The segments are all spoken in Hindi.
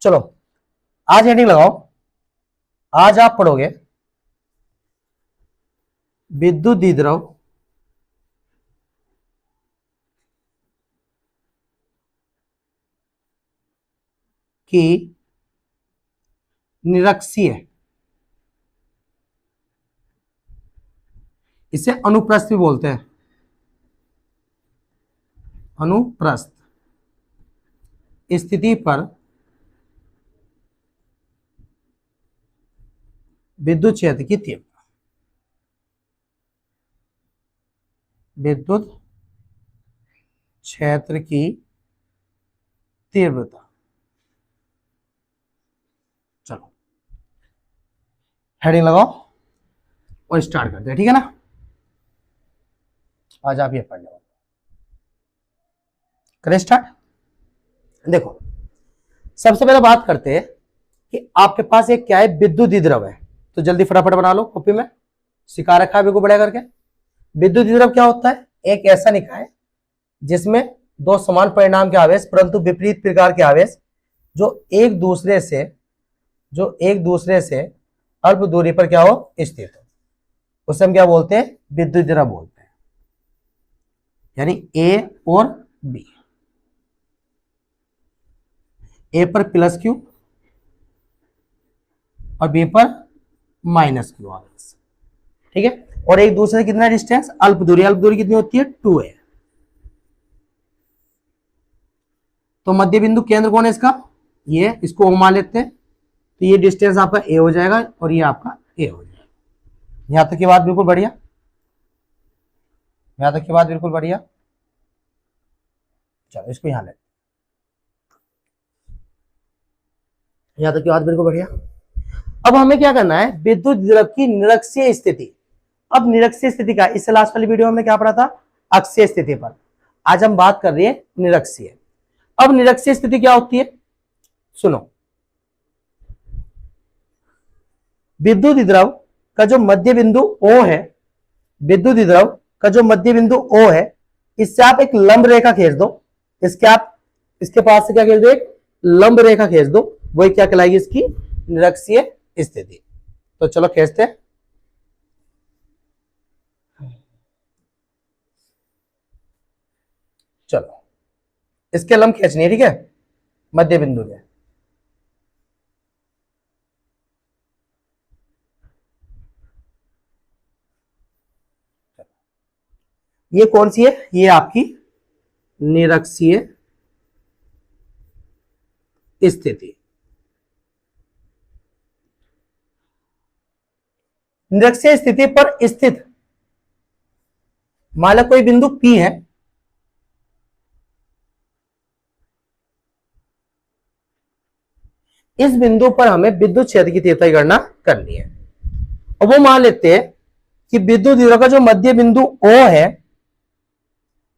चलो आज हेडिंग लगाओ। आज आप पढ़ोगे विद्युत द्विध्रुव की निरक्षीय, इसे अनुप्रस्थ भी बोलते हैं, अनुप्रस्थ स्थिति पर विद्युत क्षेत्र की तीव्रता, विद्युत क्षेत्र की तीव्रता। चलो हेडिंग लगाओ और स्टार्ट करते हैं, ठीक है ना। आज आप ये पढ़ लो, करें स्टार्ट। देखो सबसे पहले बात करते हैं कि आपके पास एक क्या है, विद्युत द्विध्रुव है। तो जल्दी फटाफट बना लो कॉपी में, सिखा रखा है बिल्कुल बढ़िया करके। विद्युत द्विध्रुव क्या होता है, एक ऐसा निकाय जिसमें दो समान परिणाम के आवेश परंतु विपरीत प्रकार के आवेश जो एक दूसरे से अल्प दूरी पर क्या हो, स्थित हो, उसे हम क्या बोलते हैं, विद्युत द्विध्रुव बोलते हैं। यानी ए और बी, ए पर प्लस क्यू और बी पर माइनस क्यू आवेश, ठीक है। और एक दूसरे से कितना डिस्टेंस, अल्प दूरी, अल्प दूरी कितनी होती है, 2 है। तो मध्य बिंदु केंद्र कौन है इसका, ये, इसको ओ मान लेते हैं। तो ये डिस्टेंस आपका ए हो जाएगा और ये आपका ए हो जाएगा। यहां तक की बात बिल्कुल बढ़िया, यहां तक की बात बिल्कुल बढ़िया। चलो इसको यहां ले, यहां तक की बात बिल्कुल बढ़िया। अब हमें क्या करना है, विद्युत द्विध्रुव की निरक्षीय स्थिति। अब निरक्षीय स्थिति का, इससे लास्ट वाली वीडियो में हमने क्या पढ़ा था, अक्षीय स्थिति पर। आज हम बात कर रहे हैं निरक्षीय। अब निरक्षीय स्थिति क्या होती है, सुनो। विद्युत द्विध्रुव का जो मध्य बिंदु O है, विद्युत द्विध्रुव का जो मध्य बिंदु O है, इससे आप एक लंब रेखा खींच दो। इसके पास से क्या खींच दो, एक लंब रेखा खींच दो, वही क्या कहलाएगी, इसकी निरक्षीय स्थिति। तो चलो खींचते हैं। चलो इसके लंब खींचनी है, ठीक है, मध्य बिंदु के। ये कौन सी है, ये आपकी निरक्षीय स्थिति। निरक्षीय स्थिति पर स्थित मान लो कोई बिंदु P है, इस बिंदु पर हमें विद्युत क्षेत्र की तीव्रता की गणना करनी है। और वो मान लेते हैं कि विद्युत द्विध्रुव का जो मध्य बिंदु O है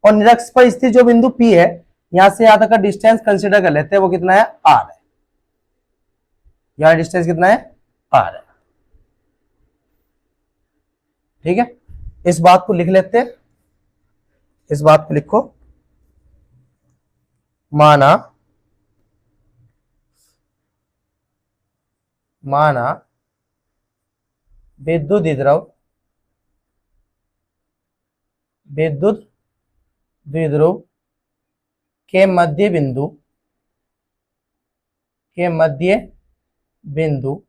और निरक्ष पर स्थित जो बिंदु P है, यहां से यहां तक का डिस्टेंस कंसीडर कर लेते हैं, वो कितना है, R है। यहां डिस्टेंस कितना है, R है, ठीक है। इस बात को लिख लेते हैं, इस बात को लिखो। माना विद्युत द्विध्रुव के मध्य बिंदु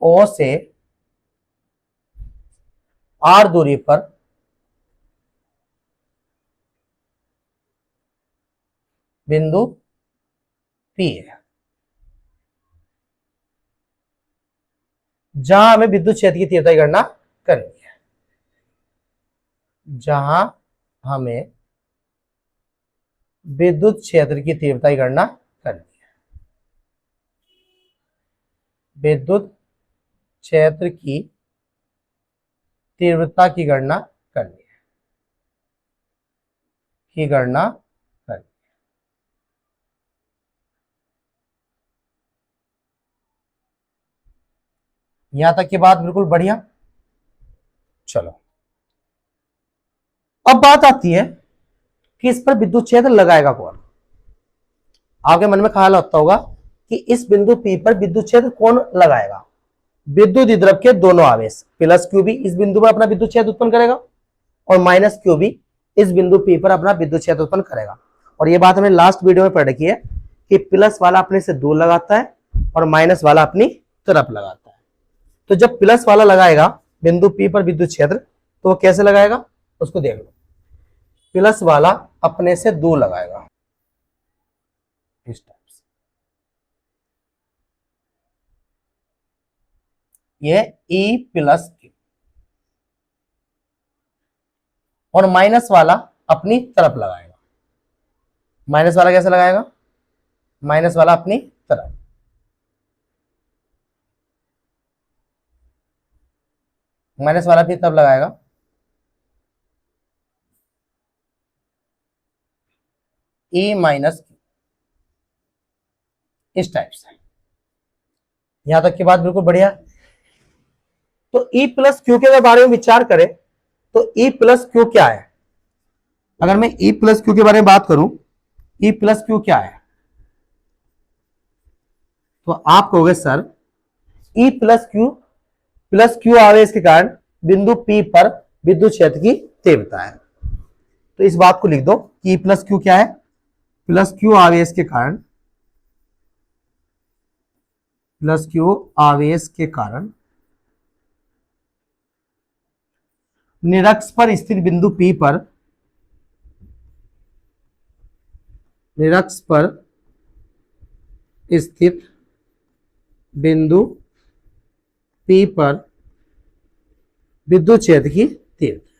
O से R दूरी पर बिंदु P है, जहां हमें विद्युत क्षेत्र की तीव्रता की गणना करनी है। जहां हमें विद्युत क्षेत्र की तीव्रता की गणना करनी है, विद्युत क्षेत्र की तीव्रता की गणना करनी है, यहां तक की बात बिल्कुल बढ़िया। चलो अब बात आती है कि इस पर विद्युत क्षेत्र लगाएगा कौन। आपके मन में ख्याल आता होगा कि इस बिंदु P पर विद्युत क्षेत्र कौन लगाएगा? विद्युत द्विध्रुव के दोनों आवेश प्लस Q भी इस बिंदु पर अपना विद्युत क्षेत्र उत्पन्न करेगा और माइनस Q भी इस बिंदु P पर अपना विद्युत क्षेत्र उत्पन्न करेगा। और ये बात हमने लास्ट वीडियो में पढ़ रखी है कि प्लस वाला अपने से दूर लगाता है और माइनस वाला अपनी तरफ लगाता है। तो जब प्लस वाला लगाएगा बिंदु P पर विद्युत क्षेत्र तो वो कैसे लगाएगा उसको देख लो। प्लस वाला अपने से दूर लगाएगा इस टाइप से, ये E प्लस Q, और माइनस वाला अपनी तरफ लगाएगा। माइनस वाला कैसे लगाएगा? माइनस वाला अपनी तरफ, माइनस वाला अपनी तरफ लगाएगा। E माइनस Q, इस टाइप से। यहां तक की बात बिल्कुल बढ़िया। तो E प्लस Q के बारे में विचार करें तो E प्लस Q क्या है? अगर मैं E प्लस Q के बारे में बात करूं, E प्लस Q क्या है, तो आप कहोगे सर E प्लस Q आवेश के कारण बिंदु P पर विद्युत क्षेत्र की तीव्रता है। तो इस बात को लिख दो कि E प्लस Q क्या है? प्लस Q आवेश के कारण, प्लस Q आवेश के कारण निरक्ष पर स्थित बिंदु P पर, निरक्ष पर स्थित बिंदु P पर विद्युत क्षेत्र की तीव्रता,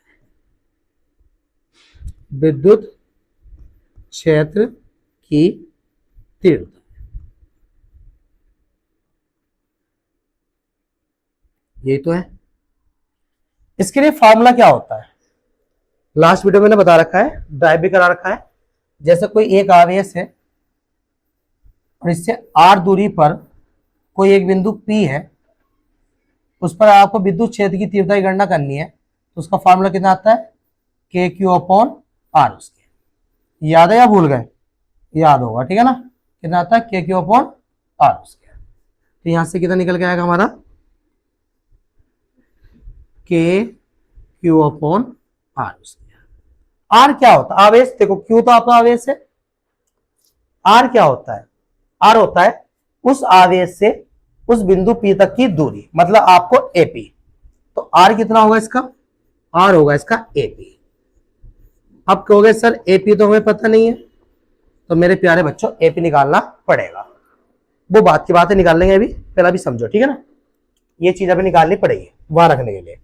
विद्युत क्षेत्र की तीव्रता। यही तो है। इसके लिए फॉर्मूला क्या होता है? लास्ट वीडियो में मैंने बता रखा है, ड्राइव भी करा रखा है। जैसे कोई एक आवेश है और इससे r दूरी पर कोई एक बिंदु P है, उस पर आपको विद्युत क्षेत्र की तीव्रता की गणना करनी है। तो उसका फॉर्मूला कितना आता है? KQ/R उसके। याद है या भूल गए? याद होगा, ठीक है ना। कितना आता है? KQ/R उसके। तो यहां से कितना निकल के आएगा हमारा? KQ/R उसके। R क्या होता है? आवेश। देखो Q तो आपका आवेश है, R क्या होता है? R होता है उस आवेश से उस बिंदु P तक की दूरी, मतलब आपको AP। तो R कितना होगा इसका? R होगा इसका AP। अब कहोगे सर AP तो हमें पता नहीं है, तो मेरे प्यारे बच्चों AP निकालना पड़ेगा। वो बात की बात है, निकाल लेंगे अभी, पहले अभी समझो, ठीक है ना। ये चीज अभी निकालनी पड़ेगी वहां रखने के लिए,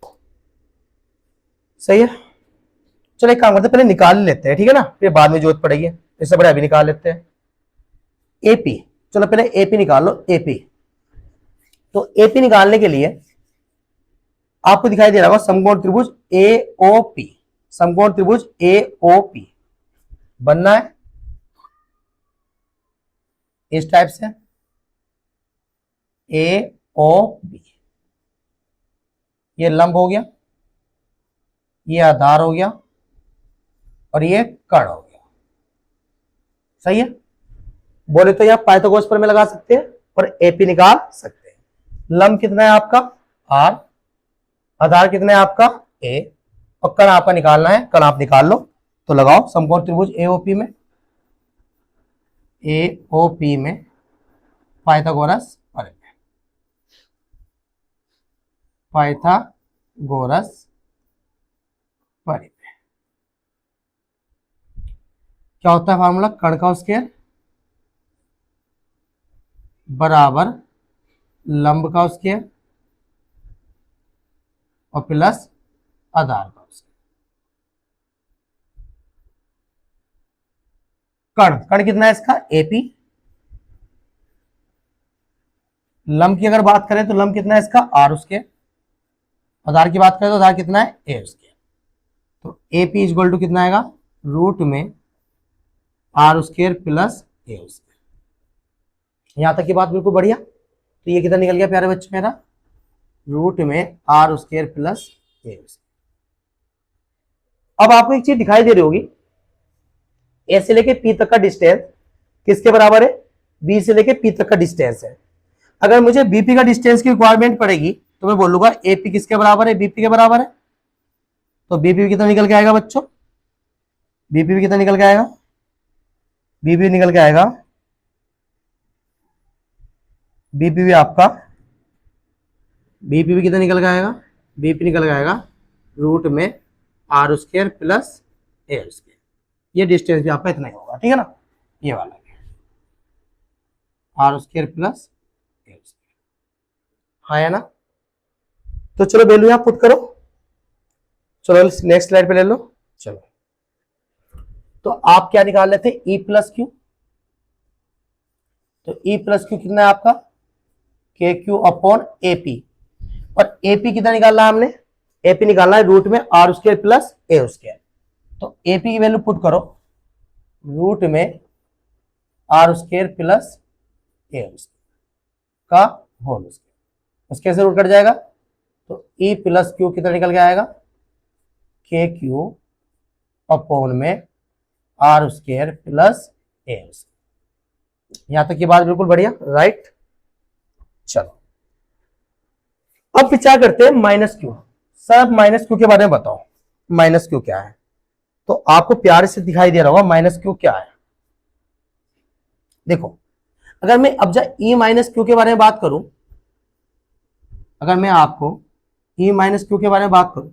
सही है। चलो एक काम करते हैं, पहले निकाल लेते हैं, ठीक है ना, फिर बाद में जरूरत पड़ेगी। इससे बड़े अभी निकाल लेते हैं। AP, चलो पहले AP निकाल लो। AP, तो AP निकालने के लिए आपको दिखाई दे रहा होगा समकोण त्रिभुज AOP। समकोण त्रिभुज AOP बनना है इस टाइप से, AOP। ये लंब हो गया, ये आधार हो गया और ये कर्ण हो गया, सही है। बोले तो यह पाइथागोरस पर में लगा सकते हैं और AP निकाल सकते हैं। लंब कितना है आपका? R, आधार कितना है आपका? A, और कर्ण आपका निकालना है। कर्ण आप निकाल लो, तो लगाओ समकोण त्रिभुज AOP में, AOP में पाइथागोरस पर में, पाइथागोरस पर में क्या होता है फार्मूला? कर्ण का स्क्वायर बराबर लंब का स्क्वायर और प्लस आधार का स्क्वायर। कर्ण, कर्ण कितना है इसका? AP। लंब की अगर बात करें तो लंब कितना है इसका? R उसके। आधार की बात करें तो आधार कितना है? A उसके। तो AP इक्वल टू कितना आएगा? रूट में R square plus A square. यहां तक की बात बिल्कुल बढ़िया। तो ये कितना निकल गया प्यारे बच्चे मेरा? रूट में R square plus A square. अब आपको एक चीज दिखाई दे रही होगी, ए से लेके P तक का डिस्टेंस किसके बराबर है, बी से लेके पी तक का डिस्टेंस है। अगर मुझे बीपी का डिस्टेंस की रिक्वायरमेंट पड़ेगी तो मैं बोलूंगा एपी किसके बराबर है, बीपी के बराबर है। तो बीपी कितना निकल के आएगा बच्चों, बीपी कितना निकल के आएगा, बीपी निकल के आएगा, बीपी आपका, बीपी कितना निकल के आएगा, बीपी निकल के आएगा रूट में r square plus a square. ये डिस्टेंस भी आपका इतना ही होगा, ठीक है ना, ये वाला r square plus a square, हाँ है ना। तो चलो वैल्यू यहां पुट करो, चलो नेक्स्ट स्लाइड पे ले लो। चलो तो आप क्या निकाल लेते हैं, ई प्लस क्यू। तो ई प्लस क्यू कितना है आपका, के क्यू अपॉन एपी, और एपी कितना निकालना है हमने, एपी निकालना है रूट में r square plus a square. तो एपी की वैल्यू पुट करो रूट में r square plus a square का होल स्क्वायर, उसके से रूट कट जाएगा। तो ई प्लस क्यू कितना निकल के आएगा, के क्यू अपॉन में r square plus a square. यहां तक की बात बिल्कुल बढ़िया, राइट। चलो अब विचार करते हैं minus Q. Sir minus Q के बारे में बताओ, माइनस क्यू क्या है। तो आपको प्यार से दिखाई दे रहा होगा माइनस क्यू क्या है। देखो अगर मैं अब ई माइनस क्यू के बारे में बात करूं, अगर मैं आपको ई माइनस क्यू के बारे में बात करूं,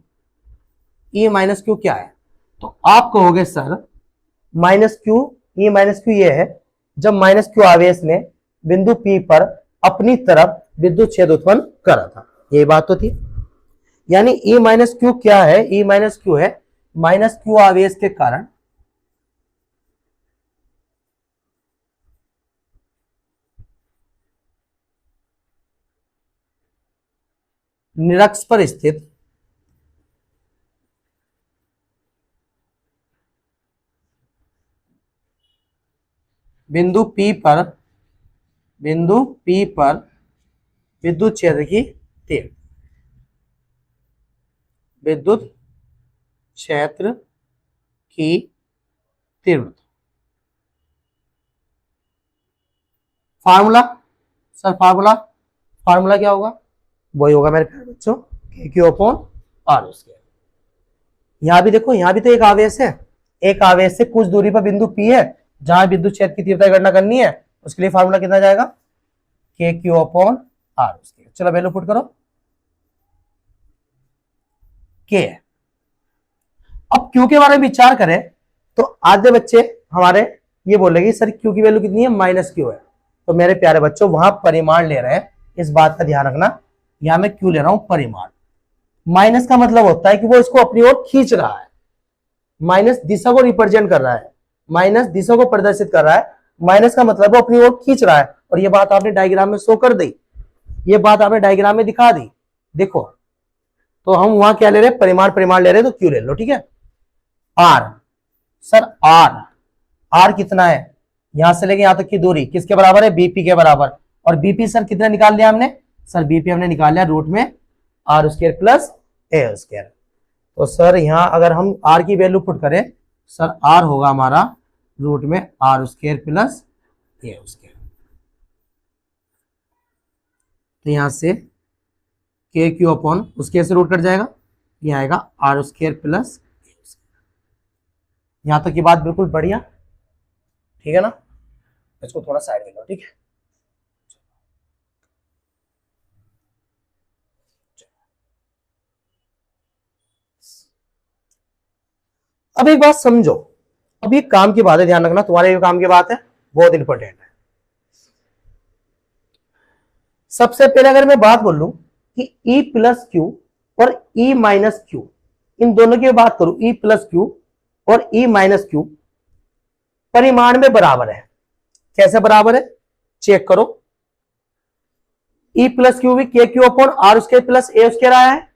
ई माइनस क्यू क्या है, तो आप कहोगे सर माइनस क्यू, ई माइनस क्यू ये है जब माइनस क्यू आवेश ने बिंदु पी पर अपनी तरफ विद्युत क्षेत्र उत्पन्न करा था, यही बात तो थी। यानी ई माइनस क्यू क्या है, ई माइनस क्यू है माइनस क्यू आवेश के कारण निरक्ष पर स्थित बिंदु P पर विद्युत क्षेत्र की तीव्रता, विद्युत क्षेत्र की तीव्रता। फार्मूला सर, फार्मूला क्या होगा, वही होगा मेरे प्यारे बच्चों, के क्यू अपॉन आर स्क्वायर। यहां भी देखो, यहां भी तो एक आवेश है, एक आवेश से कुछ दूरी पर बिंदु P है जहां विद्युत क्षेत्र की तीव्रता की गणना करनी है, उसके लिए फार्मूला कितना जाएगा, के क्यू अपॉन आर स्क्वायर। चलो वैल्यू पुट करो, के। अब क्यू के बारे में विचार करें तो आधे बच्चे हमारे ये बोलेंगे सर क्यू की वैल्यू कितनी है, माइनस क्यू है। तो मेरे प्यारे बच्चों वहां परिमाण ले रहे हैं, इस बात का ध्यान रखना, यहां मैं क्यू ले रहा हूं परिमाण। माइनस का मतलब होता है कि वो इसको अपनी ओर खींच रहा है, माइनस दिशा को रिप्रेजेंट कर रहा है, माइनस दिशा को प्रदर्शित कर रहा है। माइनस का मतलब वो अपनी ओर खींच रहा है, और ये बात आपने डायग्राम में शो कर दी, ये बात आपने डायग्राम में दिखा दी। देखो तो हम वहां क्या ले रहे हैं, परिमाण ले रहे हैं, तो क्यू ले लो, ठीक है। आर सर, आर कितना है, यहां से लेके यहां तक की दूरी किसके बराबर है, बीपी के बराबर। और बीपी सर कितना निकाल लिया हमने, सर बीपी हमने निकाल लिया रूट में r square plus a square. तो सर यहां अगर हम आर की वैल्यू पुट करें, सर आर होगा हमारा रूट में r square plus a square. तो यहां से के क्यू अपॉन उसके से रूट कट जाएगा, यह आएगा r square plus a square. यहां तक की बात बिल्कुल बढ़िया, ठीक है ना। इसको थोड़ा साइड में लो, ठीक है। अब एक बात समझो, अब ये काम की बात है, ध्यान रखना, तुम्हारे ये काम की बात है, बहुत इंपॉर्टेंट है। सबसे पहले अगर मैं बात बोलूं कि E प्लस क्यू और E माइनस क्यू, इन दोनों की बात करूं, E प्लस क्यू और E माइनस क्यू परिमाण में बराबर है। कैसे बराबर है, चेक करो। E प्लस क्यू भी k q upon r square plus a square आया है,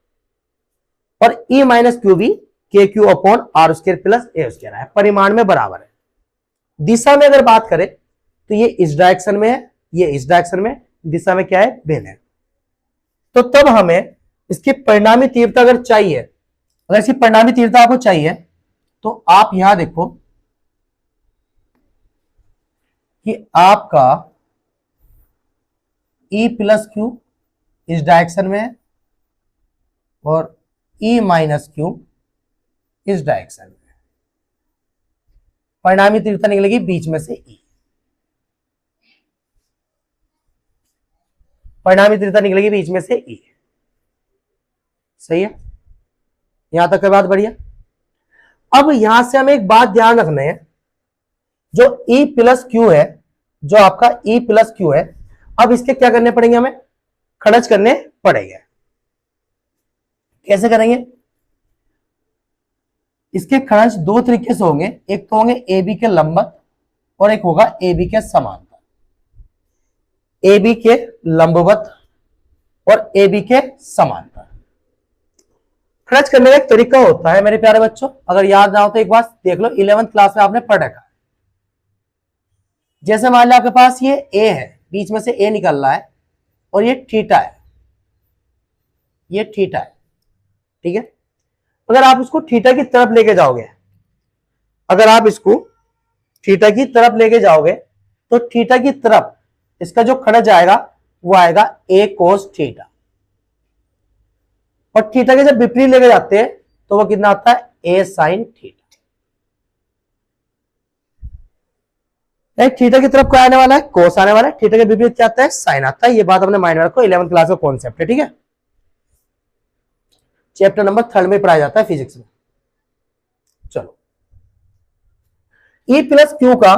और E माइनस क्यू भी k q upon r square plus a square आया है, परिमाण में बराबर है। दिशा में अगर बात करें तो ये इस डायरेक्शन में है, ये इस डायरेक्शन में, दिशा में क्या है, भिन्न है। तो तब हमें इसकी परिणामी तीव्रता अगर चाहिए, अगर इसकी परिणामी तीव्रता आपको चाहिए, तो आप यहां देखो कि आपका E प्लस क्यू इस डायरेक्शन में है और E माइनस क्यू इस डायरेक्शन में। परिणामी तीव्रता निकलेगी बीच में से E। परिणामी तीव्रता निकलेगी बीच में से E। सही है, यहां तक की बात बढ़िया। अब यहां से हमें एक बात ध्यान रखना है, जो E प्लस क्यू है, जो आपका E प्लस क्यू है, अब इसके क्या करने पड़ेंगे, हमें खर्च करने पड़ेंगे। कैसे करेंगे? इसके खर्च दो तरीके से होंगे, एक तो होंगे ए बी के लंबवत और एक होगा ए बी के समांतर। ए बी के लंबवत और ए बी के समांतर खर्च करने का एक तरीका होता है मेरे प्यारे बच्चों। अगर याद ना हो तो एक बार देख लो, 11th क्लास में आपने पढ़ रखा है। जैसे मान लो आपके पास ये ए है, बीच में से ए निकल रहा है और ये थीटा है, ये थीटा है, ठीक है। अगर आप इसको थीटा की तरफ लेके जाओगे, अगर आप इसको थीटा की तरफ लेके जाओगे तो थीटा की तरफ इसका जो खर्च आएगा वो आएगा ए कोस थीटा, और थीटा के जब विपरीत लेके जाते हैं तो वो कितना आता है, ए साइन थीटा। थीटा की तरफ क्या आने वाला है, कोस आने वाला है, थीटा के विपरीत क्या आता है, साइन आता है। ये बात हमने माइंड में रखो, 11th क्लास का कॉन्सेप्ट है, ठीक है। चैप्टर नंबर 3 में पढ़ाया जाता है फिजिक्स में। चलो, E प्लस क्यू का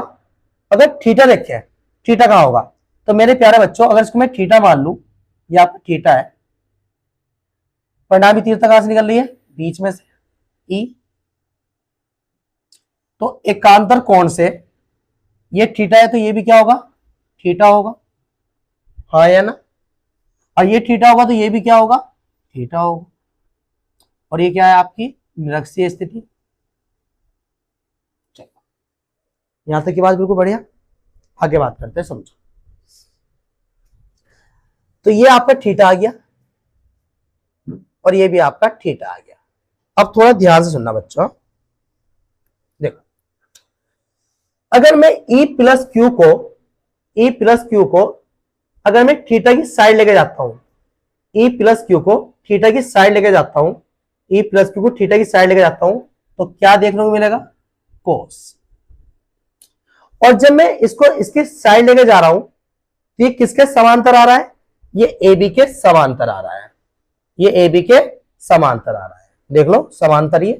अगर थीटा देखे, थीटा कहां होगा, तो मेरे प्यारे बच्चों अगर इसको मैं थीटा मान लू, ये आपका थीटा है, परिणामी तीव्रता कहां से निकल रही है, बीच में से E, तो एकांतर कोण से ये थीटा है तो ये भी क्या होगा, थीटा होगा, हाँ या ना। और ये थीटा होगा तो ये भी क्या होगा, थीटा होगा। और ये क्या है, आपकी निरक्षीय स्थिति। चलो, यहां तक की बात बिल्कुल बढ़िया। आगे बात करते हैं, समझो। तो ये आपका थीटा आ गया और ये भी आपका थीटा आ गया। अब थोड़ा ध्यान से सुनना बच्चों, देखो, अगर मैं E प्लस क्यू को अगर मैं थीटा की साइड लेके जाता हूं, E प्लस क्यू को थीटा की साइड लेके जाता हूं, E प्लस क्यू को थीटा की साइड लेके जाता हूं, तो क्या देखने को मिलेगा, कोस। और जब मैं इसको इसकी साइड लेके जा रहा हूं तो ये किसके समांतर आ रहा है, ये ए बी के समांतर आ रहा है, ये ए बी के समांतर आ रहा है। देख लो, समांतर ये।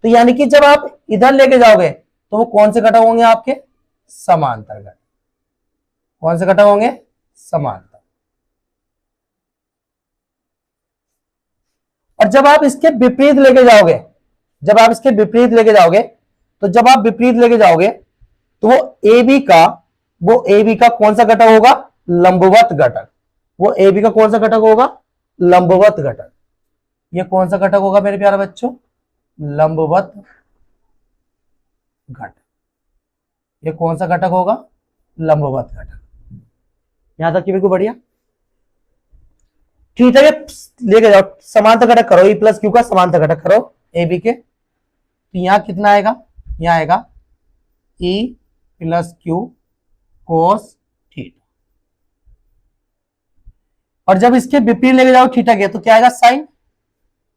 तो यानी कि जब आप इधर लेके जाओगे तो वो कौन से घटक होंगे, आपके समांतर घटक। कौन से घटक होंगे, समांतर। और जब आप इसके विपरीत लेके जाओगे, जब आप इसके विपरीत लेके जाओगे, तो जब आप विपरीत लेके जाओगे तो वो ए बी का कौन सा घटक होगा, लंबवत घटक। वो ए बी का कौन सा घटक होगा, लंबवत घटक। ये कौन सा घटक होगा मेरे प्यारे बच्चों, लंबवत घटक। ये कौन सा घटक होगा, लंबवत घटक। यहां तक की बिल्कुल बढ़िया। थीटा के लेके जाओ, समांतर घटक करो, E प्लस क्यू का समांतर घटक करो ए बी के, तो यहां कितना आएगा, यहां आएगा E plus q cos theta. और जब इसके विपरीत लेके जाओ थीटा के, तो क्या आएगा, साइन।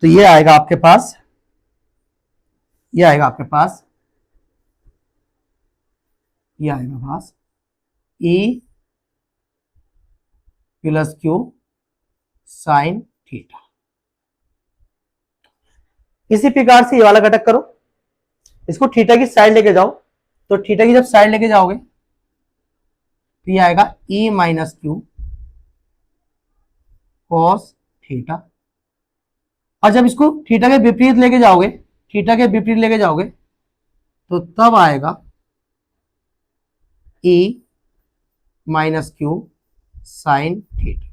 तो ये आएगा आपके पास, ये आएगा आपके पास, ये आएगा पास E plus q sine theta. इसी प्रकार से ये वाला घटक करो, इसको थीटा की साइड लेके जाओ, तो थीटा की जब साइड लेके जाओगे तो ये आएगा E minus Q cos theta. और जब इसको थीटा के विपरीत लेके जाओगे, थीटा के विपरीत लेके जाओगे, तो तब आएगा E minus q sine theta.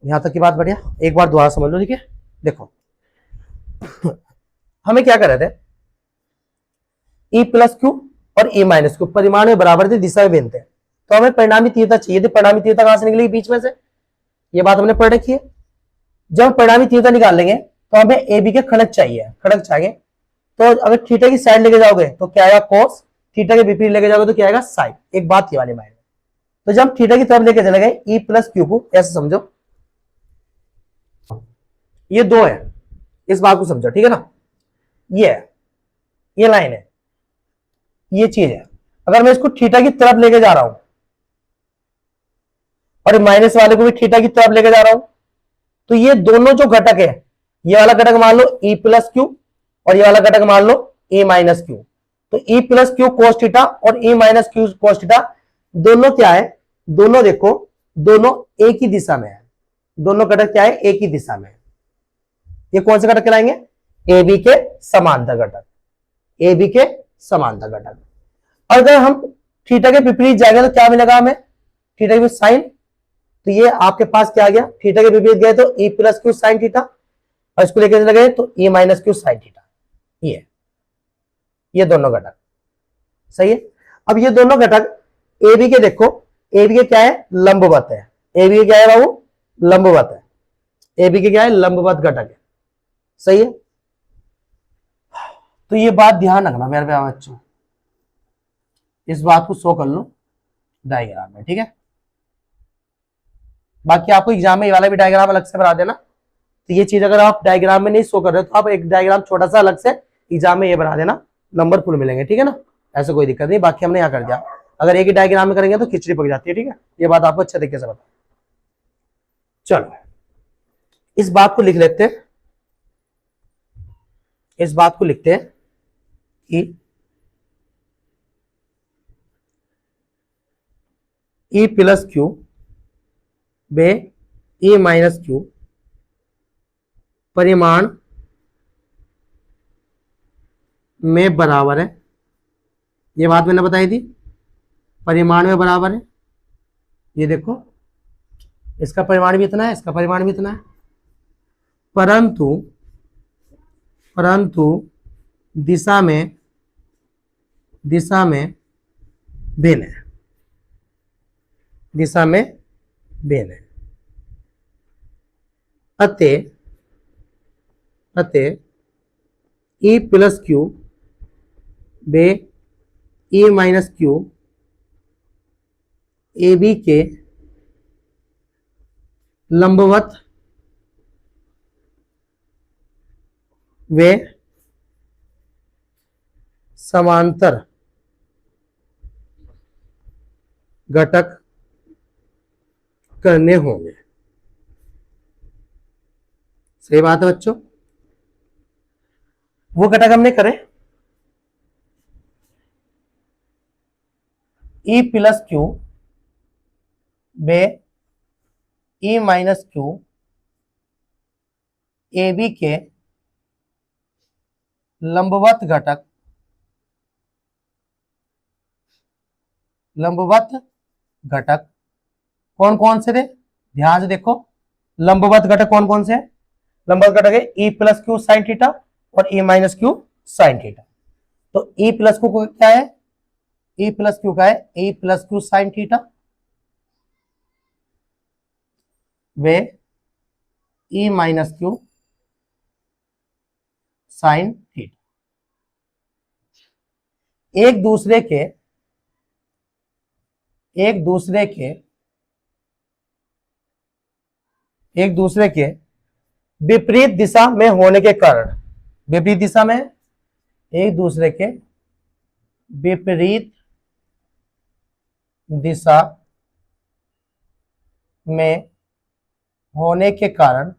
यहां तक की बात बढ़िया। एक बार दोबारा समझ लो, ठीक है। देखो, हमें क्या कर रहे थे, E प्लस क्यू और E माइनस क्यू परिमाण में बराबर थे, दिशा में भिन्न थे, तो हमें परिणामी तीव्रता चाहिए थी। परिणामी तीव्रता कहां से निकलेगी, बीच में से। ये बात हमने पढ़ रखी है। जब परिणामी तीव्रता निकाल लेंगे तो हमें ए बी के खड़क चाहिए, खड़क चाहिए। तो अगर थीटा की साइड लेके जाओगे तो क्या आएगा, कोस। थीटा के विपरीत लेके जाओगे तो क्या आएगा, साइन। एक बात ये वाली माइंड में, तो जब थीटा की तरफ लेके चले गए ई प्लस क्यू को, ऐसे समझो ये दो है, इस बात को समझो, ठीक है ना, ये है, ये लाइन है, ये चीज है। अगर मैं इसको थीटा की तरफ लेके जा रहा हूं और माइनस वाले को भी थीटा की तरफ लेके जा रहा हूं, तो ये दोनों जो घटक है, ये वाला घटक मान लो ई प्लस क्यू और ये वाला घटक मान लो ई माइनस क्यू। तो ई प्लस क्यू कोस थीटा और ई माइनस क्यू कोस थीटा दोनों क्या है, दोनों देखो, दोनों एक ही दिशा में है, दोनों घटक क्या है, एक ही दिशा में है। ये कौन से घटक कहलाएंगे, ए बी के समांतर घटक, ए बी के समांतर घटक। अगर हम थीटा के विपरीत जाएंगे तो क्या मिलेगा हमें, थीटा के साइन, तो ये आपके पास क्या आ गया, थीटा के विपरीत गए तो ई प्लस क्यू साइन थीटा, और इसको लेकर चले गए तो ई माइनस क्यू साइन थीटा। ये दोनों घटक सही है। अब ये दोनों घटक ए बी के देखो, ए बी के क्या है, लंबवत है, ए बी के क्या है बाबू, लंबवत है, ए बी के क्या है, लंबवत घटक है, सही है। तो ये बात ध्यान रखना मेरे प्यारे बच्चों, इस बात को शो कर लो डायग्राम में, ठीक है। बाकी आपको एग्जाम में ये वाला भी डायग्राम अलग से बना देना, तो ये चीज अगर आप डायग्राम में नहीं शो कर रहे हो तो आप एक डायग्राम छोटा सा अलग से एग्जाम में ये बना देना, नंबर फुल मिलेंगे, ठीक है ना, ऐसा कोई दिक्कत नहीं। बाकी हमने यहाँ कर दिया, अगर एक ही डायग्राम में करेंगे तो खिचड़ी पक जाती है, ठीक है, ये बात आपको अच्छे तरीके से बता। चलो इस बात को लिख लेते हैं, इस बात को लिखते हैं कि ई प्लस क्यू बे ई माइनस क्यू परिमाण में बराबर है, ये बात मैंने बताई थी, परिमाण में बराबर है। ये देखो इसका परिमाण भी इतना है, इसका परिमाण भी इतना है, परंतु परंतु दिशा में भिन्न है, दिशा में भिन्न है। अतः ई प्लस क्यू बे E minus q A B के लंबवत वे समांतर घटक करने होंगे। सही बात है बच्चों, वो घटक हमने करे, ई प्लस क्यू बे E minus q A B के लंबवत घटक, लंबवत घटक कौन कौन से थे, ध्यान से देखो, लंबवत घटक कौन कौन से है, लंबवत घटक है e plus q sine theta और ई माइनस क्यू साइन थीटा। तो ई प्लस क्यू क्या है, ई प्लस क्यू का है e plus q sine theta वे e minus q sine theta. एक दूसरे के विपरीत दिशा में होने के कारण, विपरीत दिशा में, एक दूसरे के विपरीत दिशा में होने के कारण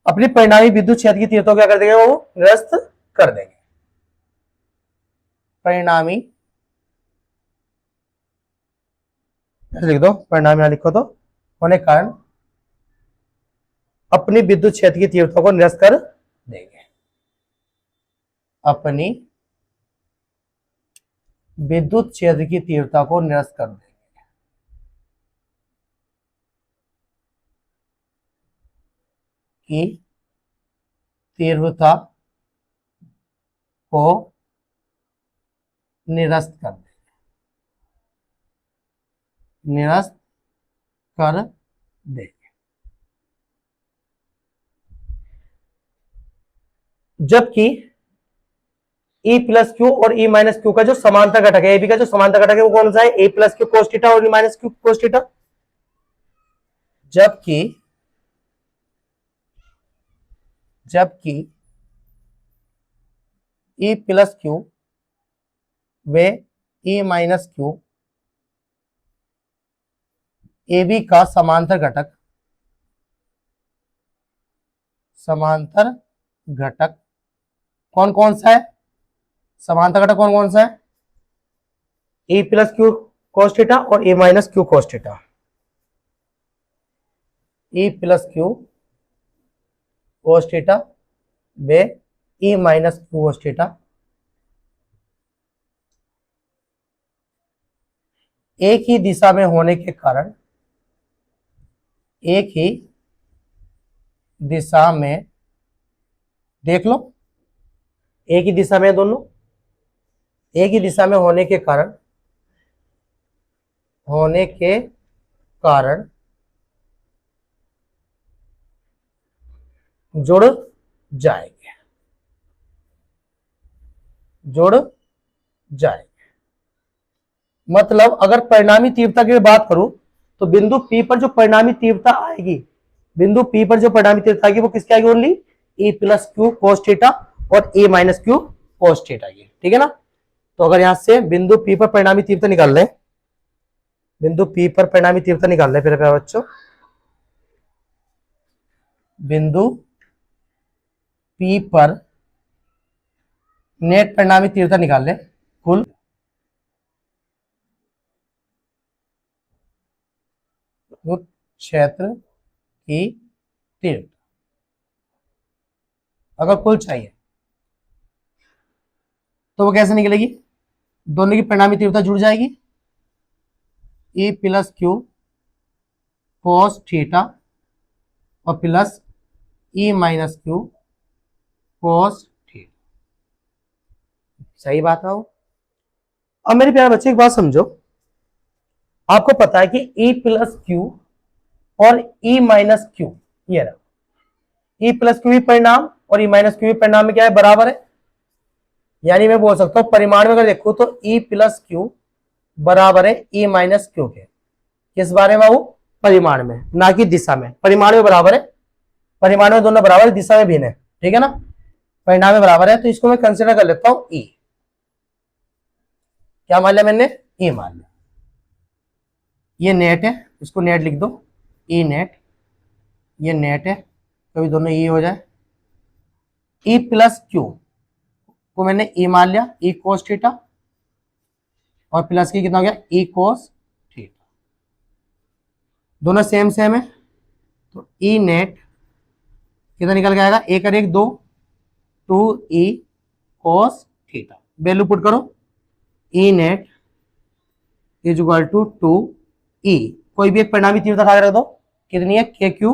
अपनी परिणामी विद्युत क्षेत्र की तीव्रता क्या कर देंगे, वो निरस्त कर देंगे। परिणामी लिख दो, परिणामी यहां लिखो, तो होने के कारण अपनी विद्युत क्षेत्र की तीव्रता को निरस्त कर देंगे, अपनी विद्युत क्षेत्र की तीव्रता को निरस्त कर देंगे। की तीव्रता को निरस्त कर देंगे, निरस्त कर देंगे। जबकि E प्लस क्यू और E माइनस क्यू का जो समांतर घटक है, ए बी का जो समांतर घटक है वो कौन सा है, A plus q cos theta और E minus q cos theta. जबकि E प्लस क्यू व E minus q A B का समांतर घटक कौन कौन सा है, समांतर घटक कौन कौन सा है, A plus q cos theta और ए माइनस क्यू कोस थीटा। ए प्लस क्यू कोस थीटा व ए माइनस क्यू कोस थीटा एक ही दिशा में होने के कारण, एक ही दिशा में, देख लो एक ही दिशा में, दोनों एक ही दिशा में होने के कारण जुड़ जाएंगे। मतलब अगर परिणामी तीव्रता की बात करूं तो बिंदु P पर जो परिणामी तीव्रता आएगी, वो किसकी आएगी, ओनली ए प्लस क्यू कोस थीटा और ए माइनस क्यू कोस थीटा की, ठीक है ना। तो अगर यहां से बिंदु P पर परिणामी तीव्रता निकाल लें, फिर क्या बच्चों, बिंदु P पर नेट परिणामी तीव्रता निकाल लें, कुल क्षेत्र की तीव्रता, अगर कुल चाहिए तो वो कैसे निकलेगी, दोनों की परिणामी तीव्रता जुड़ जाएगी, ए प्लस क्यू कोस थीटा और प्लस ई माइनस क्यू कोस थीटा। सही बात है। अब मेरे प्यारे बच्चे एक बात समझो, आपको पता है कि E प्लस क्यू और E माइनस क्यू, ये रहा, E प्लस क्यू भी परिणाम और E माइनस क्यू भी परिणाम में क्या है, बराबर है। यानी मैं बोल सकता हूं परिमाण में अगर देखो तो E प्लस क्यू बराबर है E माइनस क्यू के, किस बारे में, वो परिमाण में, ना कि दिशा में। परिमाण में बराबर है, परिमाण में दोनों बराबर है, दिशा में भिन्न है, ठीक है ना। परिणाम में बराबर है तो इसको मैं कंसिडर कर लेता हूं E, क्या मान लिया मैंने, E मान लिया। ये नेट है, इसको नेट लिख दो, ई नेट, ये नेट है, कभी दोनों ई हो जाए। ई प्लस क्यू को मैंने ई मान लिया, ई कोस थीटा, और प्लस की कितना हो गया, ई कोस थीटा, दोनों सेम है। तो ई नेट कितना निकल के आएगा, एक और एक दो, 2e cos theta, value put करो, e net is equal to 2e, कोई भी एक परिणामी तीव्रता उठा के रख दो, कितनी है, के क्यू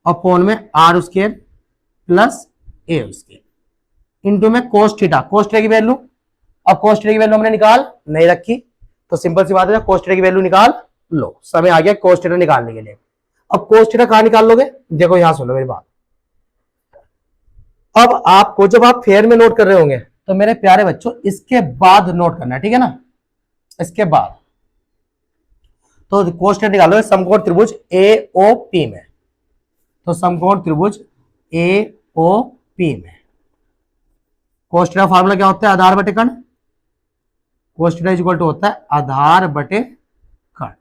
अपॉन में r square plus a square into में कोस थीटा की वैल्यू। अब कोस थीटा की वैल्यू हमने निकाल नहीं रखी, तो सिंपल सी बात है, कोस थीटा की वैल्यू निकाल लो, समय आ गया कोस थीटा निकालने के लिए। अब कोस थीटा कहां निकाल लोगे, देखो यहां सुनो मेरी बात। अब आपको जब आप फेयर में नोट कर रहे होंगे तो मेरे प्यारे बच्चों इसके बाद नोट करना है, ठीक है ना, इसके बाद। तो कोस थीटा निकालोगे समकोण त्रिभुज एओपी में, तो समकोण त्रिभुज एओपी में कोस थीटा फार्मूला क्या होता है, आधार बटे कर्ण, कोस थीटा इक्वल टू होता है आधार बटे कर्ण।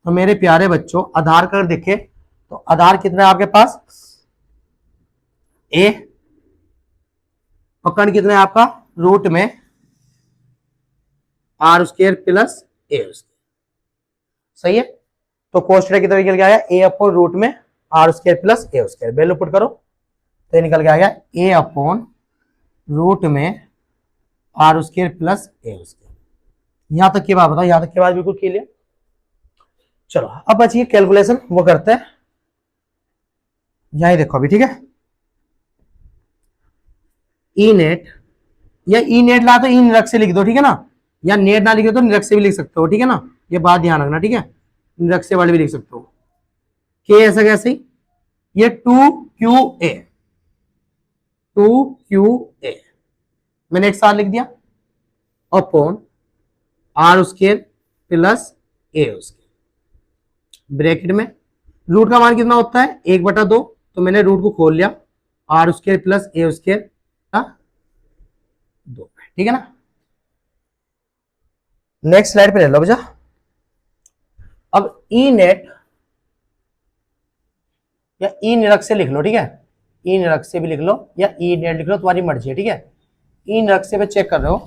तो मेरे प्यारे बच्चों आधार कर्ण देखे तो आधार कितना है आपके पास, ए, और कर्ण कितना है आपका, रूट में r square plus a square, सही है। तो कोस थीटा कितना निकल के आया, ए अपॉन रूट में r square plus a square, value put करो तो ये निकल के आ गया ए अपॉन रूट में r square plus a square. यहां तक की बात बताओ, यहां तक की बात बिल्कुल क्लियर। चलो अब बची कैलकुलेशन, वो करते हैं, यही देखो अभी, ठीक है। ई नेट, या ई नेट ला तो ई निरक से लिख दो, ठीक है ना, या नेट ना लिखे तो निरक से भी लिख सकते हो, ठीक है ना, ये बात ध्यान रखना, ठीक है, निरक से वाले भी लिख सकते हो। के ऐसा कैसे ही, ये 2QA 2QA मैंने एक साथ लिख दिया, upon r square plus a square bracket में रूट का मान कितना होता है 1/2, तो मैंने रूट को खोल लिया, r square plus a square 2, ठीक है ना। नेक्स्ट स्लाइड पे ले लो बजा। अब ई नेट या ई निरक से लिख लो, ठीक है, ई निरक से भी लिख लो या ई नेट लिख लो, तुम्हारी मर्जी है, ठीक है। ई निरक से पे चेक कर रहे हो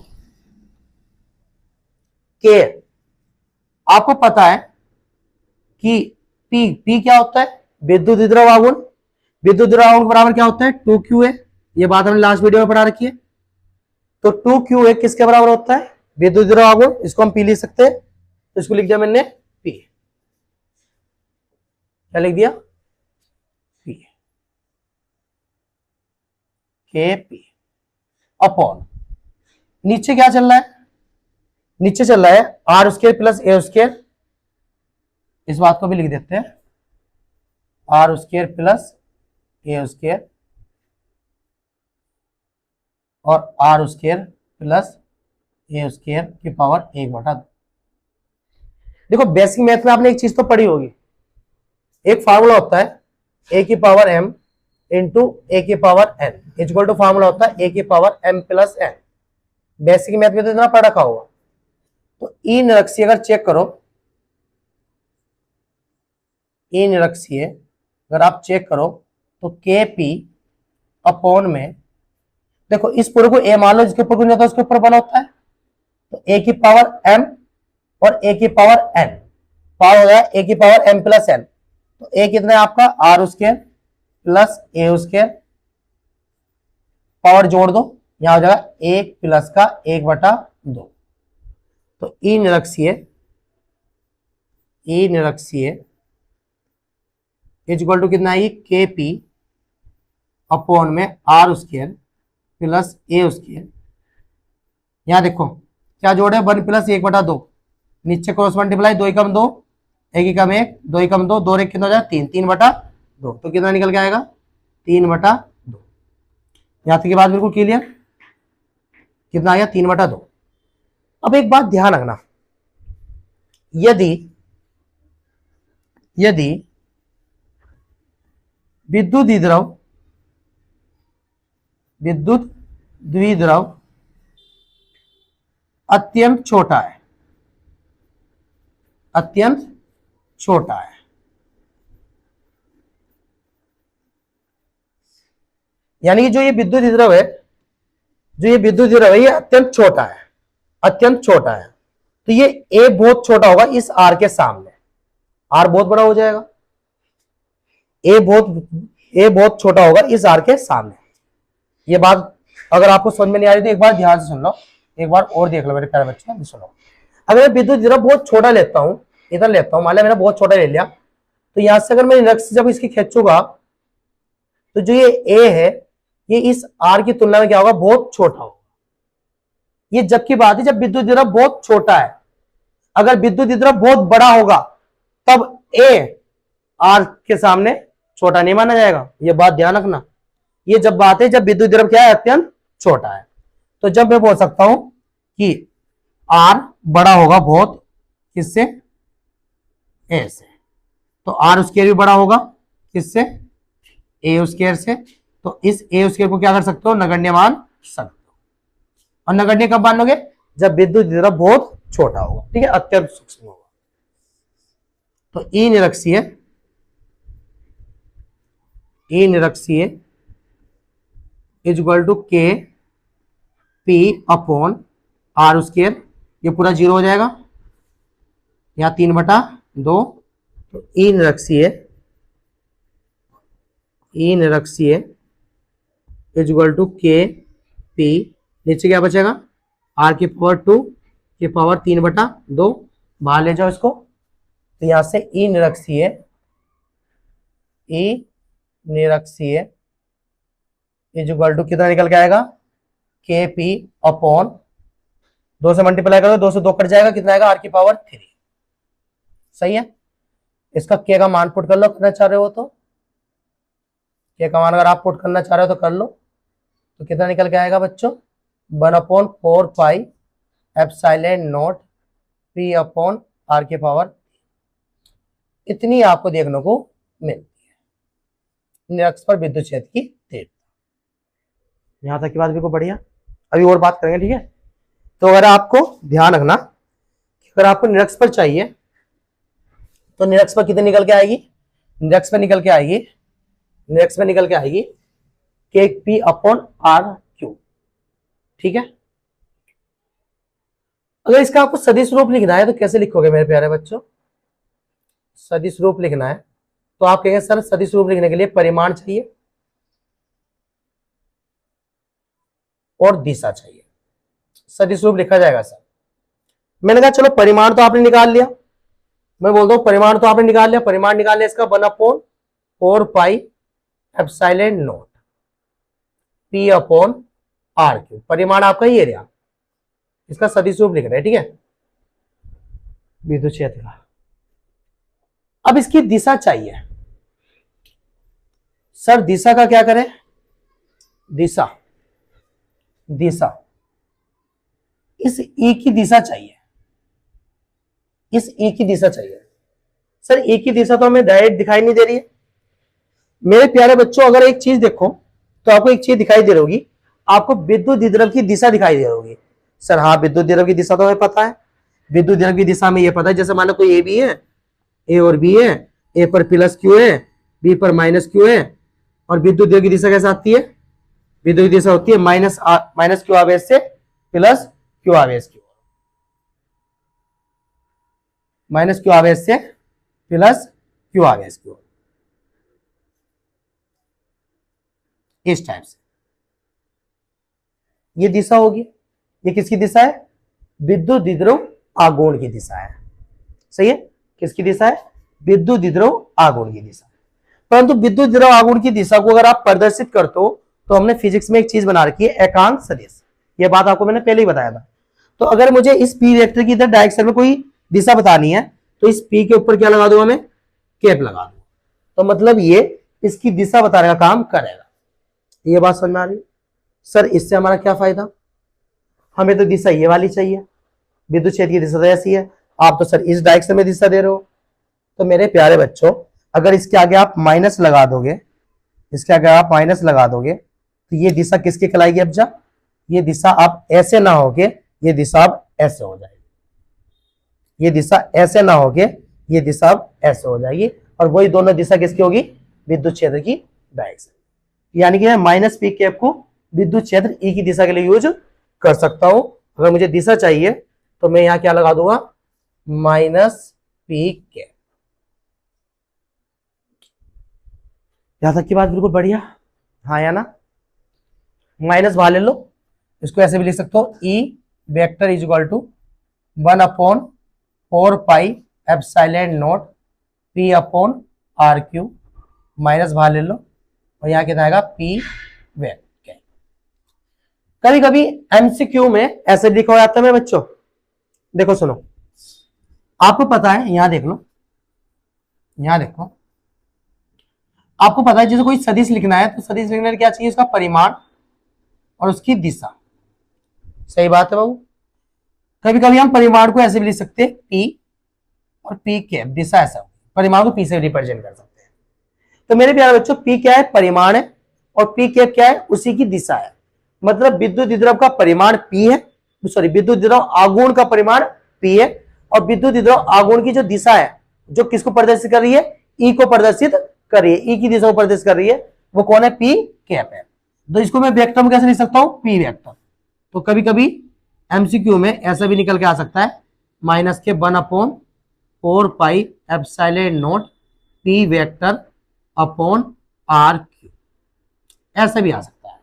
कि आपको पता है कि पी पी क्या होता है, विद्युत द्विध्रुव आघूर्ण, विद्युत द्विध्रुव आघूर्ण बराबर क्या होता है 2QA, ये बात हमने लास्ट वीडियो में पढ़ा रखी है। तो 2QA किसके बराबर होता है, विद्युत द्विध्रुव आघूर्ण, इसको हम पी लिख सकते हैं, तो इसको लिख दिया मैंने पी, क्या लिख दिया पी, के पी अपॉन नीचे क्या चल रहा है, नीचे चल रहा है r square plus a square, इस बात को भी लिख देते हैं r square plus a square और r square plus a square की पावर 1/2। देखो बेसिक मैथ में आपने एक चीज तो पढ़ी होगी, एक फार्मूला होता है ए की पावर m इंटू ए की power n equal to formula होता है ए की power m plus n। Basic math में तो इतना पढ़ रखा होगा। तो ई निरक्षीय अगर चेक करो, ई निरक्षीय अगर आप चेक करो तो के पी अपॉन में, देखो इस पूरे को ए मान लो, जिसके ऊपर कुछ नहीं होता उसके ऊपर 1 होता है, तो ए की पावर m और ए की पावर n पावर हो गया ए की पावर m प्लस n, तो ए कितना है आपका r square plus a square, power जोड़ दो, यहां हो जाएगा 1 प्लस का 1/2। तो ई निरक्षीय इक्वल टू कितना है के पी अपॉन में r square plus a square, यहां देखो क्या जोड़े 1 प्लस 1/2, नीचे क्रॉस मल्टीप्लाई 2 एकम 2 1 एकम 1 2 एकम 2 2 कितना हो जाएगा 3 3/2, तो कितना निकल के आएगा 3/2। यहां तक की बात बिल्कुल क्लियर, कितना आ गया 3/2। अब एक बात ध्यान रखना, यदि विद्युत द्विध्रुव अत्यंत छोटा है, यानी कि जो ये विद्युत द्विध्रुव है, ये अत्यंत छोटा है, तो ये ए बहुत छोटा होगा इस आर के सामने, आर बहुत बड़ा हो जाएगा, ए बहुत छोटा होगा इस आर के सामने। ये बात अगर आपको समझ में नहीं आ रही तो एक बार ध्यान से सुन लो, एक बार और देख लो मेरे प्यारे बच्चे, सुनो। अगर मैं विद्युत द्विध्रुव बहुत छोटा लेता हूं, इधर लेता हूं, मान लिया मैंने बहुत छोटा ले लिया, तो यहां से अगर मैं निरक्ष जब इसकी खींचूंगा तो जो ये ए है ये इस आर की तुलना में क्या होगा, बहुत छोटा होगा। ये जब की बात है जब विद्युत द्विध्रुव बहुत छोटा है, अगर विद्युत द्विध्रुव बहुत बड़ा होगा तब ए आर के सामने छोटा नहीं माना जाएगा, ये बात ध्यान रखना। ये जब बात है जब विद्युत द्रव्य क्या है, अत्यंत छोटा है, तो जब मैं बोल सकता हूं कि आर बड़ा होगा बहुत किससे, ए से, तो आर स्क्वायर भी बड़ा होगा किससे, ए स्क्वायर से। तो इस ए स्क्वायर को क्या कर सकते हो, नगण्य मान सकते हो। और नगण्य कब मानोगे, जब विद्युत द्रव्य बहुत छोटा होगा, ठीक है, अत्यंत सूक्ष्म होगा। तो ई निरक्षीय इज इक्वल टू के पी अपॉन आर स्क्वायर, ये पूरा 0 हो जाएगा, यहां 3/2। तो ई निरक्षीय इज इक्वल टू के पी, नीचे क्या बचेगा आर की पावर 2 की पावर 3/2, बाहर ले जाओ इसको, तो यहां से ई निरक्षीय इज इक्वल टू कितना निकल के आएगा, के पी अपॉन 2 से मल्टीप्लाई करोगे 2 से 2 कट जाएगा, कितना आएगा आर की पावर 3। सही है, इसका के का मान पुट कर लो, करना चाह रहे हो तो के का मान अगर आप पुट करना चाह रहे हो तो कर लो। तो कितना निकल के आएगा बच्चों, 1/4 pi epsilon nought p upon r के पावर, इतनी आपको देखने को मिलती है निरक्ष पर विद्युत क्षेत्र की तीव्रता। यहां तक की बात बिल्कुल बढ़िया। अभी और बात करेंगे, ठीक है। तो अगर आपको ध्यान रखना, अगर आपको निरक्ष पर चाहिए तो निरक्ष पर कितनी निकल के आएगी, निरक्ष पर निकल के आएगी, निरक्ष पर निकल के आएगी के पी अपॉन आर क्यू, ठीक है। अगर इसका आपको सदिश रूप लिखना है तो कैसे लिखोगे मेरे प्यारे बच्चों, सदिश रूप लिखना है तो आप कहेंगे सर सदिश रूप लिखने के लिए परिमाण चाहिए और दिशा चाहिए, सदिश रूप लिखा जाएगा सर। मैंने कहा चलो परिमाण तो आपने निकाल लिया, मैं बोलता हूं परिमाण तो आपने निकाल लिया, परिमाण निकाल लिया इसका 1/4 pi epsilon nought p upon r q, परिमाण आपका ये रहा, इसका सदिश रूप लिख रहे हैं, ठीक है, विद्युत क्षेत्र का। अब इसकी दिशा चाहिए सर, दिशा का क्या करें, दिशा, दिशा इस ई की दिशा चाहिए, इस ई की दिशा चाहिए सर। ई की दिशा तो हमें डायरेक्ट दिखाई नहीं दे रही है मेरे प्यारे बच्चों। अगर एक चीज देखो तो आपको एक चीज दिखाई दे रही होगी, आपको विद्युत द्विध्रुव की दिशा दिखाई दे रही होगी सर। हाँ, विद्युत द्विध्रुव की दिशा तो हमें पता है, विद्युत द्विध्रुव की दिशा में ये पता है, जैसे मान लो कोई ए बी है, ए और बी है, ए पर प्लस क्यू है, बी पर माइनस क्यू है, और विद्युत द्विध्रुव की दिशा कैसे आती है, विद्युत दिशा होती है माइनस क्यू आवेश से प्लस क्यू आवेश की, माइनस क्यू आवेश से प्लस क्यू आवेश की, इस टाइप से ये दिशा होगी। ये किसकी दिशा है, विद्युत द्विध्रुव आघूर्ण की दिशा है, सही है। किसकी दिशा है, विद्युत द्विध्रुव आघूर्ण की दिशा। परंतु विद्युत द्विध्रुव आघूर्ण की दिशा को अगर आप प्रदर्शित करते हो तो हमने फिजिक्स में एक चीज बना रखी है, एकांक सदिश। ये बात आपको मैंने पहले ही बताया था। तो अगर मुझे इस पी वेक्टर की इधर डायरेक्शन में कोई दिशा बतानी है तो इस पी के ऊपर क्या लगा दूंगा मैं, कैप लगा दूंगा, तो मतलब ये इसकी दिशा बताने का काम करेगा। ये बात समझ में आ रही सर। इससे हमारा क्या फायदा, हमें तो दिशा ये वाली चाहिए, विद्युत क्षेत्र की दिशा तो ऐसी है, आप तो सर इस डायरेक्शन में दिशा दे रहे हो। तो मेरे प्यारे बच्चों अगर इसके आगे आप माइनस लगा दोगे, इसके आगे आप माइनस लगा दोगे तो ये दिशा किसकी कहलाएगी, अब जा ये दिशा आप ऐसे ना होके ये दिशा अब ऐसे हो जाएगी, ये दिशा ऐसे ना होके ये दिशा अब ऐसे हो जाएगी, और वही दोनों दिशा किसकी होगी, विद्युत क्षेत्र की डायरेक्शन। यानी कि मैं माइनस पी कैप को विद्युत क्षेत्र ई की दिशा के लिए यूज कर सकता हूं। अगर मुझे दिशा चाहिए तो मैं यहां क्या लगा दूंगा, माइनस पी कैप। यहां तक की बात बिल्कुल बढ़िया, हाँ या ना। माइनस बाहर ले लो, इसको ऐसे भी लिख सकते हो, E vector is equal to 1/4 pi epsilon nought p upon r q, minus बाहर ले लो और यहां कितना आएगा, पी वेक्टर। कभी कभी एमसीक्यू में ऐसे लिखा हो जाता है मेरे बच्चों, देखो सुनो, आपको पता है, यहां देख लो, यहां देखो, आपको पता है जैसे कोई सदिश लिखना है तो सदिश लिखने क्या चाहिए, उसका परिमाण और उसकी दिशा, सही बात है बाबू। कभी कभी हम परिमाण को ऐसे भी लिख सकते हैं, पी और पी कैप, दिशा ऐसा, परिमाण को पी से रिप्रेजेंट कर सकते हैं। तो मेरे प्यारे बच्चों पी क्या है, परिमाण है, और पी कैप क्या है, उसी की दिशा है। मतलब विद्युत द्विध्रुव का परिमाण पी है, सॉरी विद्युत द्विध्रुव आघूर्ण का परिमाण पी है, और विद्युत द्विध्रुव आघूर्ण की जो दिशा है जो किसको प्रदर्शित कर रही है, ई को प्रदर्शित कर रही है, ई की दिशा को प्रदर्शित कर रही है, वो कौन है, पी कैप है। तो इसको मैं वेक्टर में कैसे लिख सकता हूं, पी वेक्टर। तो कभी कभी एमसीक्यू में ऐसा भी निकल के आ सकता है, माइनस के 1/4 pi epsilon nought p vector upon r q, ऐसा भी आ सकता है।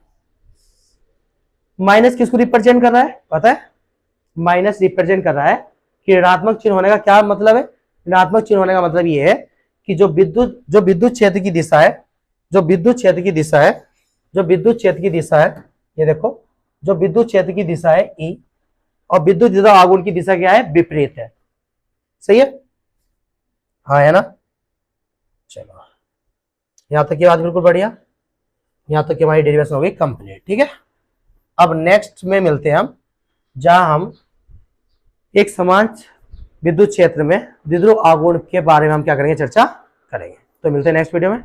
माइनस किसको रिप्रेजेंट कर रहा है पता है, माइनस रिप्रेजेंट कर रहा है कि ऋणात्मक चिन्ह होने का क्या मतलब है, ऋणात्मक चिन्ह होने का मतलब ये है कि जो विद्युत क्षेत्र की दिशा है, जो विद्युत क्षेत्र की दिशा है, जो विद्युत क्षेत्र की दिशा है, ये देखो, जो विद्युत क्षेत्र की दिशा है ई, और विद्युत द्विध्रुव आघूर्ण की दिशा क्या है, विपरीत है, सही है, हाँ है ना। चलो यहां तक की बात बिल्कुल बढ़िया, यहां तक की हमारी डेरिवेशन हो गई कंप्लीट, ठीक है। अब नेक्स्ट में मिलते हैं हम, जहां हम एक समान विद्युत क्षेत्र में द्विध्रुव आघूर्ण के बारे में हम क्या करेंगे, चर्चा करेंगे। तो मिलते हैं नेक्स्ट वीडियो में।